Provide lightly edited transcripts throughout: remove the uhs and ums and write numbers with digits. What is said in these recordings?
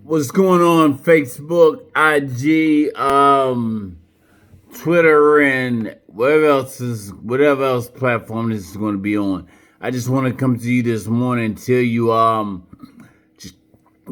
What's going on? Facebook, IG, Twitter, and whatever else platform this is going to be on. I just want to come to you this morning and tell you just,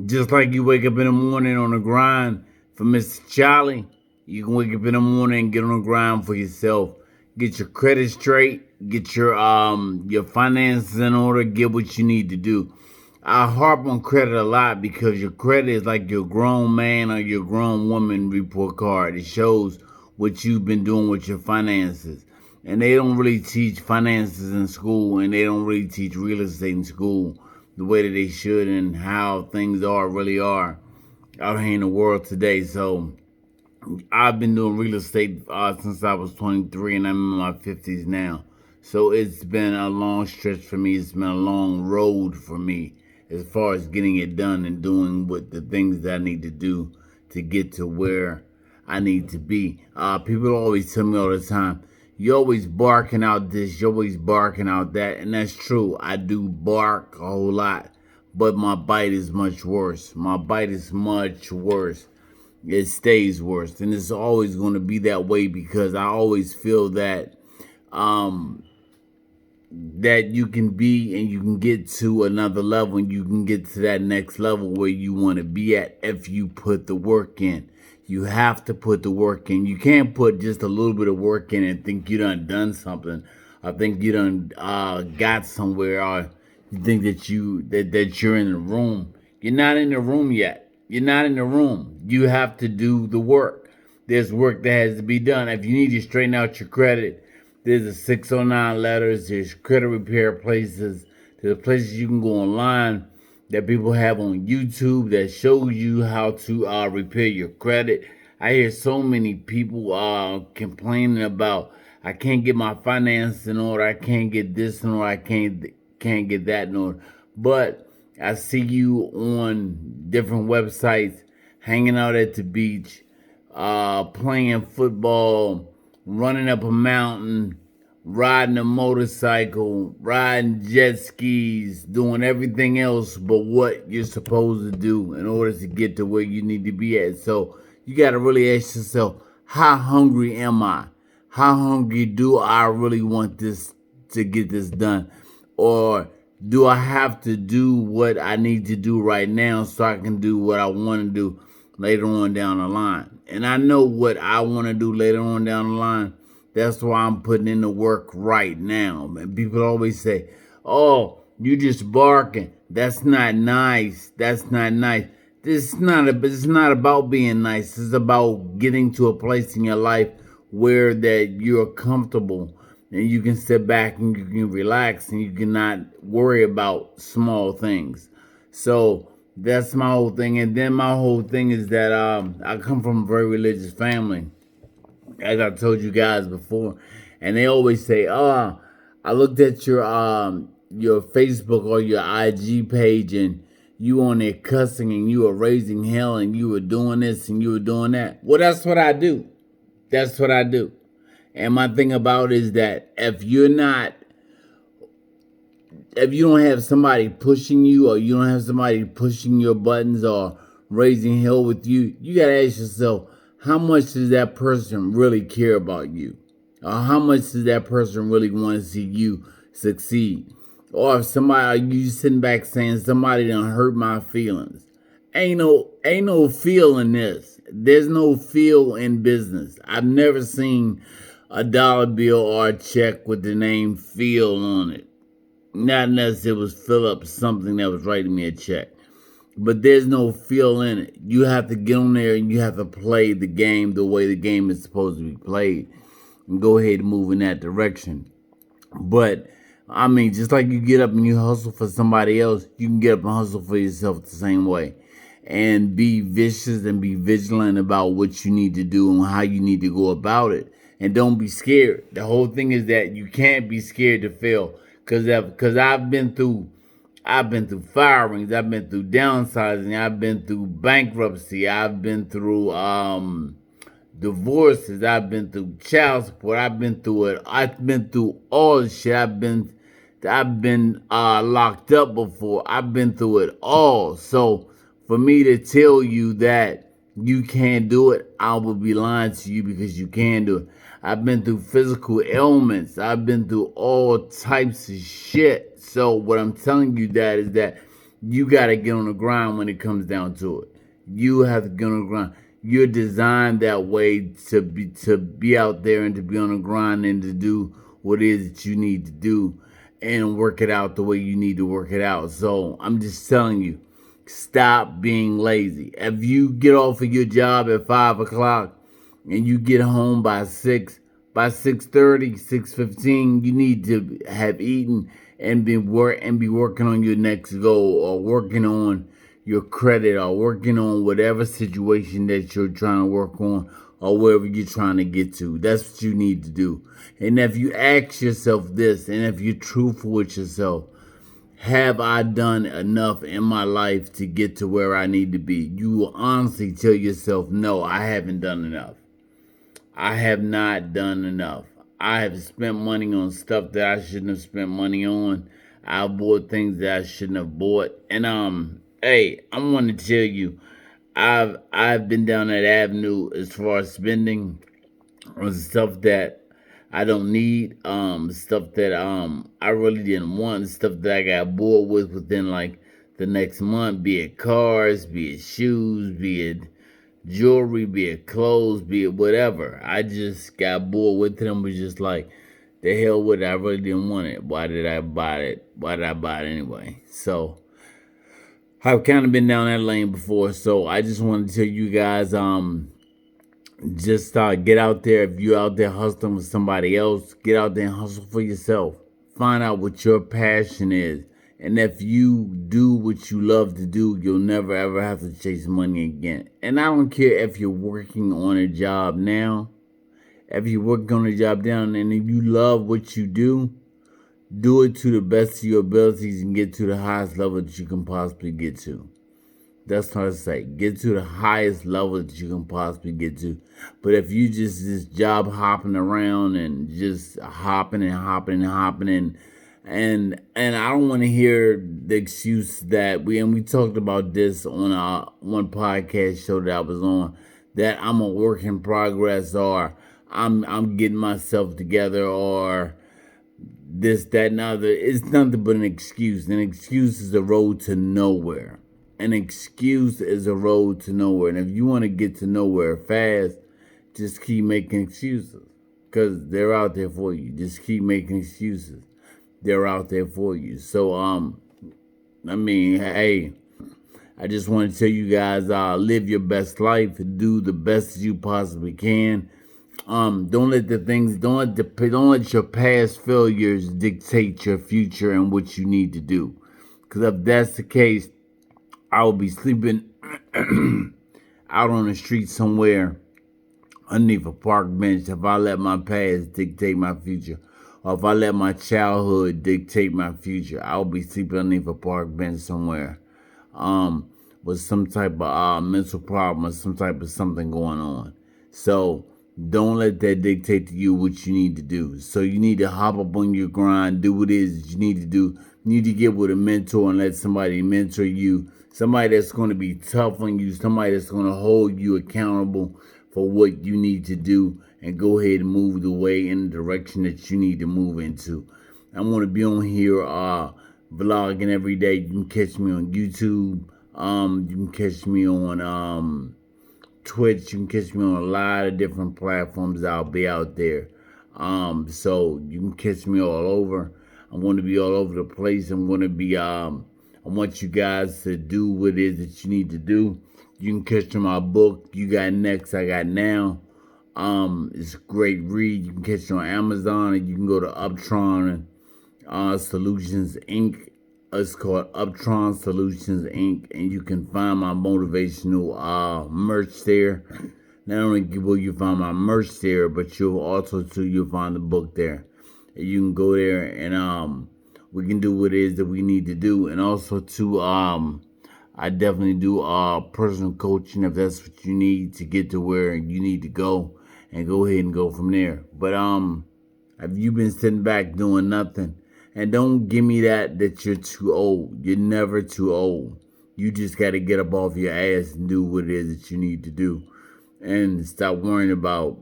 just like you wake up in the morning on the grind for Mr. Charlie, you can wake up in the morning and get on the grind for yourself. Get your credit straight, get your finances in order, get what you need to do. I harp on credit a lot because your credit is like your grown man or your grown woman report card. It shows what you've been doing with your finances. And they don't really teach finances in school, and they don't really teach real estate in school the way that they should, and how things really are out here in the world today. So I've been doing real estate since I was 23, and I'm in my 50s now. So it's been a long stretch for me. It's been a long road for me as far as getting it done and doing what the things that I need to do to get to where I need to be. People always tell me all the time, you're always barking out this, you're always barking out that. And that's true. I do bark a whole lot, but my bite is much worse. My bite is much worse. It stays worse, and it's always going to be that way because I always feel that um that you can be and you can get to another level, and you can get to that next level where you want to be at if you put the work in. You have to put the work in. You can't put just a little bit of work in and think you done something. I think you done got somewhere, or you think that you're in the room. You're not in the room yet. You're not in the room. You have to do the work. There's work that has to be done. If you need to straighten out your credit, there's a 609 letters, there's credit repair places, there's places you can go online that people have on YouTube that shows you how to repair your credit. I hear so many people complaining about, I can't get my finances in order, I can't get this in order, I can't get that in order. But I see you on different websites, hanging out at the beach, playing football, running up a mountain, riding a motorcycle, riding jet skis, doing everything else but what you're supposed to do in order to get to where you need to be at. So you got to really ask yourself, how hungry am I? How hungry do I really want this to get this done? Or do I have to do what I need to do right now so I can do what I want to do later on down the line? And I know what I want to do later on down the line. That's why I'm putting in the work right now. And people always say, "Oh, you just barking. That's not nice. That's not nice." It's not about being nice. It's about getting to a place in your life where that you're comfortable and you can sit back and you can relax and you cannot worry about small things. So that's my whole thing. And then my whole thing is that I come from a very religious family, as I told you guys before, and they always say, "Oh, I looked at your Facebook or your IG page, and you on there cussing, and you were raising hell, and you were doing this and you were doing that." Well, that's what I do. That's what I do. And my thing about it is that if you don't have somebody pushing you, or you don't have somebody pushing your buttons or raising hell with you, you gotta ask yourself, how much does that person really care about you? Or how much does that person really want to see you succeed? Or if somebody, are you sitting back saying somebody done hurt my feelings? Ain't no feel in this. There's no feel in business. I've never seen a dollar bill or a check with the name Phil on it. Not unless it was Philip something that was writing me a check. But there's no feel in it. You have to get on there and you have to play the game the way the game is supposed to be played, and go ahead and move in that direction. But I mean, just like you get up and you hustle for somebody else, you can get up and hustle for yourself the same way. And be vicious and be vigilant about what you need to do and how you need to go about it. And don't be scared. The whole thing is that you can't be scared to fail. Cause I've been through firings, I've been through downsizing, I've been through bankruptcy, I've been through divorces, I've been through child support, I've been through it. I've been through all the shit. I've been locked up before. I've been through it all. So for me to tell you that you can't do it, I will be lying to you because you can do it. I've been through physical ailments. I've been through all types of shit. So what I'm telling you that is that you gotta get on the grind when it comes down to it. You have to get on the grind. You're designed that way to be out there and to be on the grind and to do what it is that you need to do and work it out the way you need to work it out. So I'm just telling you, stop being lazy. If you get off of your job at 5 o'clock and you get home by 6:30, 6:15, you need to have eaten and be working on your next goal, or working on your credit, or working on whatever situation that you're trying to work on, or wherever you're trying to get to. That's what you need to do. And if you ask yourself this, and if you're truthful with yourself, have I done enough in my life to get to where I need to be? You will honestly tell yourself, no, I haven't done enough. I have not done enough. I have spent money on stuff that I shouldn't have spent money on. I bought things that I shouldn't have bought. And hey, I want to tell you, I've been down that avenue as far as spending on stuff that I don't need, stuff that I really didn't want, stuff that I got bored with within like the next month, be it cars, be it shoes, be it jewelry, be it clothes, be it whatever. I just got bored with it and was just like, the hell with it, I really didn't want it. Why did I buy it? Why did I buy it anyway? So I've kind of been down that lane before, so I just want to tell you guys, just get out there. If you're out there hustling with somebody else, get out there and hustle for yourself. Find out what your passion is. And if you do what you love to do, you'll never ever have to chase money again. And I don't care if you're working on a job now. If you're working on a job now and if you love what you do it to the best of your abilities and get to the highest level that you can possibly get to. That's what I say. Get to the highest level that you can possibly get to. But if you just job hopping around and just hopping and I don't want to hear the excuse that we talked about this on one podcast show that I was on, that I'm a work in progress, or I'm getting myself together, or this, that, and other. It's nothing but an excuse. An excuse is a road to nowhere. An excuse is a road to nowhere. And if you want to get to nowhere fast, just keep making excuses. Because they're out there for you. Just keep making excuses. They're out there for you. So, hey, I just want to tell you guys, live your best life. Do the best you possibly can. Don't let your past failures dictate your future and what you need to do. Because if that's the case, I will be sleeping out on the street somewhere underneath a park bench if I let my past dictate my future. Or if I let my childhood dictate my future, I'll be sleeping underneath a park bench somewhere with some type of mental problem or some type of something going on. So don't let that dictate to you what you need to do. So you need to hop up on your grind, do what it is that you need to do. You need to get with a mentor and let somebody mentor you. Somebody that's going to be tough on you. Somebody that's going to hold you accountable for what you need to do and go ahead and move the way in the direction that you need to move into. I'm going to be on here vlogging every day. You can catch me on YouTube. You can catch me on Twitch. You can catch me on a lot of different platforms. I'll be out there. So you can catch me all over. I'm going to be all over the place. I'm going to be, I want you guys to do what it is that you need to do. You can catch my book, You Got Next, I Got Now. It's a great read. You can catch it on Amazon, and you can go to Uptron Solutions Inc. It's called Uptron Solutions Inc. And you can find my motivational merch there. Not only will you find my merch there, but you'll find the book there. And you can go there and we can do what it is that we need to do. And also too, I definitely do personal coaching if that's what you need to get to where you need to go, and go ahead and go from there. But have you been sitting back doing nothing? And don't give me that you're too old. You're never too old. You just got to get up off your ass and do what it is that you need to do. And stop worrying about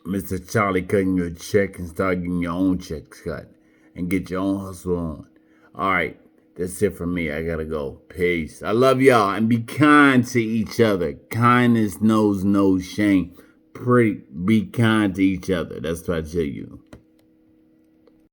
Mr. Charlie cutting your check and start getting your own checks cut. And get your own hustle on. All right. That's it for me. I gotta go. Peace. I love y'all. And be kind to each other. Kindness knows no shame. Be kind to each other. That's what I tell you.